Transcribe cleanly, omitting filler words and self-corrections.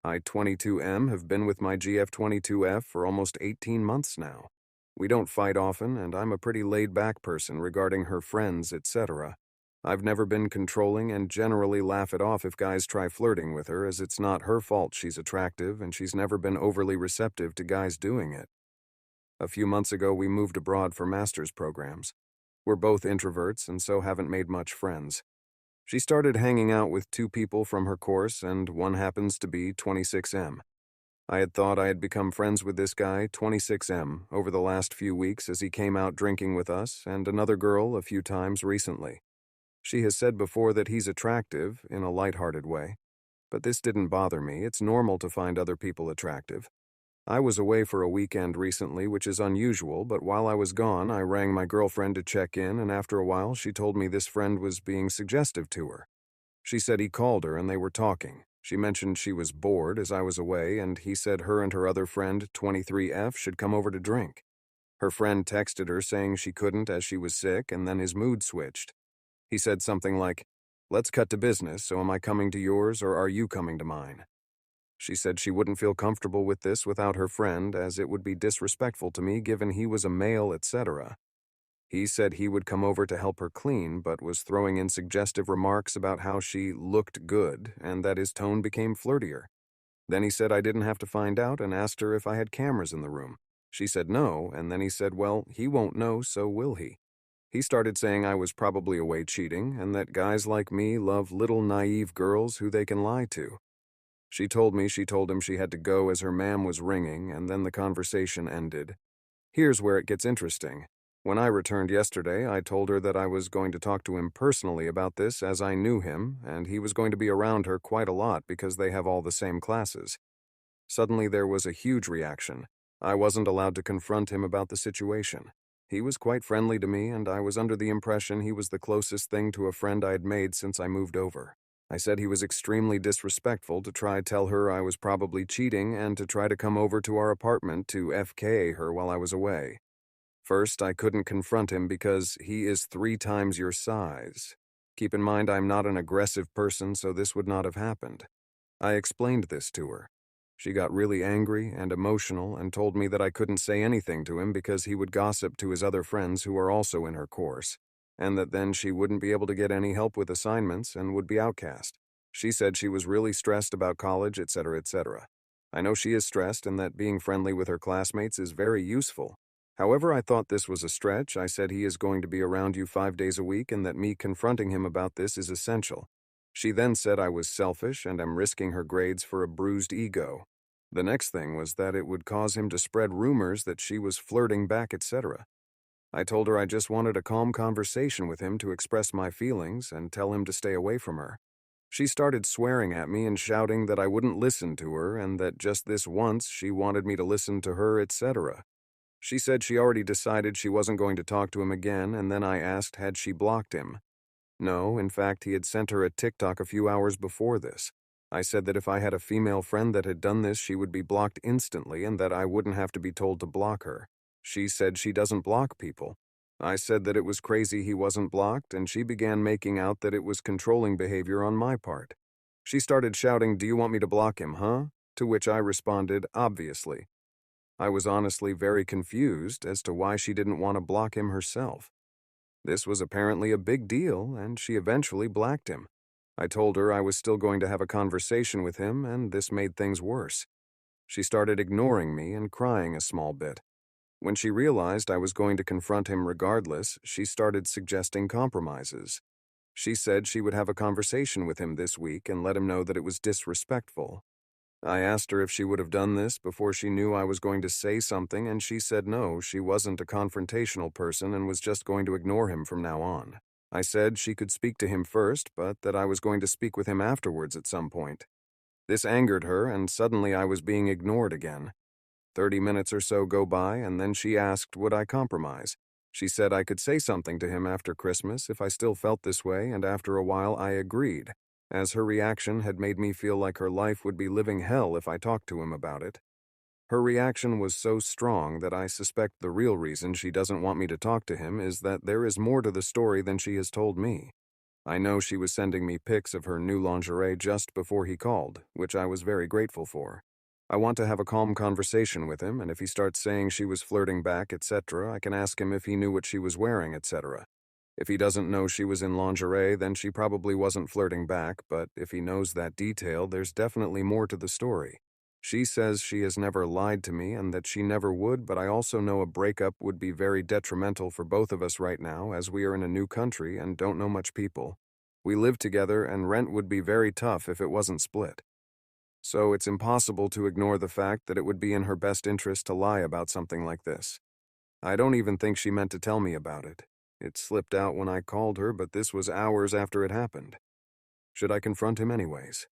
I 22M have been with my GF22F for almost 18 months now. We don't fight often, and I'm a pretty laid-back person regarding her friends, etc. I've never been controlling and generally laugh it off if guys try flirting with her, as it's not her fault she's attractive and she's never been overly receptive to guys doing it. A few months ago, we moved abroad for master's programs. We're both introverts and so haven't made much friends. She started hanging out with two people from her course, and one happens to be 26M. I had thought I had become friends with this guy, 26M, over the last few weeks as he came out drinking with us and another girl a few times recently. She has said before that he's attractive, in a lighthearted way. But this didn't bother me. It's normal to find other people attractive. I was away for a weekend recently, which is unusual, but while I was gone, I rang my girlfriend to check in, and after a while, she told me this friend was being suggestive to her. She said he called her and they were talking. She mentioned she was bored as I was away, and he said her and her other friend, 23F, should come over to drink. Her friend texted her saying she couldn't as she was sick, and then his mood switched. He said something like, "Let's cut to business, so am I coming to yours or are you coming to mine?" She said she wouldn't feel comfortable with this without her friend, as it would be disrespectful to me given he was a male, etc. He said he would come over to help her clean, but was throwing in suggestive remarks about how she looked good and that his tone became flirtier. Then he said I didn't have to find out and asked her if I had cameras in the room. She said no, and then he said, well, he won't know, so will he? He started saying I was probably away cheating and that guys like me love little naive girls who they can lie to. She told me she told him she had to go as her mam was ringing, and then the conversation ended. Here's where it gets interesting. When I returned yesterday, I told her that I was going to talk to him personally about this as I knew him, and he was going to be around her quite a lot because they have all the same classes. Suddenly there was a huge reaction. I wasn't allowed to confront him about the situation. He was quite friendly to me, and I was under the impression he was the closest thing to a friend I had made since I moved over. I said he was extremely disrespectful to try tell her I was probably cheating and to try to come over to our apartment to FK her while I was away. First, I couldn't confront him because he is 3 times your size. Keep in mind I'm not an aggressive person, so this would not have happened. I explained this to her. She got really angry and emotional and told me that I couldn't say anything to him because he would gossip to his other friends who are also in her course, and that then she wouldn't be able to get any help with assignments and would be outcast. She said she was really stressed about college, etc., etc. I know she is stressed and that being friendly with her classmates is very useful. However, I thought this was a stretch. I said he is going to be around you 5 days a week and that me confronting him about this is essential. She then said I was selfish and am risking her grades for a bruised ego. The next thing was that it would cause him to spread rumors that she was flirting back, etc. I told her I just wanted a calm conversation with him to express my feelings and tell him to stay away from her. She started swearing at me and shouting that I wouldn't listen to her and that just this once she wanted me to listen to her, etc. She said she already decided she wasn't going to talk to him again, and then I asked had she blocked him. No, in fact, he had sent her a TikTok a few hours before this. I said that if I had a female friend that had done this, she would be blocked instantly and that I wouldn't have to be told to block her. She said she doesn't block people. I said that it was crazy he wasn't blocked, and she began making out that it was controlling behavior on my part. She started shouting, "Do you want me to block him, huh?" To which I responded, "Obviously." I was honestly very confused as to why she didn't want to block him herself. This was apparently a big deal, and she eventually blacked him. I told her I was still going to have a conversation with him, and this made things worse. She started ignoring me and crying a small bit. When she realized I was going to confront him regardless, she started suggesting compromises. She said she would have a conversation with him this week and let him know that it was disrespectful. I asked her if she would have done this before she knew I was going to say something, and she said no, she wasn't a confrontational person and was just going to ignore him from now on. I said she could speak to him first, but that I was going to speak with him afterwards at some point. This angered her, and suddenly I was being ignored again. 30 minutes or so go by, and then she asked would I compromise. She said I could say something to him after Christmas if I still felt this way, and after a while I agreed, as her reaction had made me feel like her life would be living hell if I talked to him about it. Her reaction was so strong that I suspect the real reason she doesn't want me to talk to him is that there is more to the story than she has told me. I know she was sending me pics of her new lingerie just before he called, which I was very grateful for. I want to have a calm conversation with him, and if he starts saying she was flirting back, etc., I can ask him if he knew what she was wearing, etc. If he doesn't know she was in lingerie, then she probably wasn't flirting back, but if he knows that detail, there's definitely more to the story. She says she has never lied to me and that she never would, but I also know a breakup would be very detrimental for both of us right now, as we are in a new country and don't know much people. We live together, and rent would be very tough if it wasn't split. So it's impossible to ignore the fact that it would be in her best interest to lie about something like this. I don't even think she meant to tell me about it. It slipped out when I called her, but this was hours after it happened. Should I confront him anyways?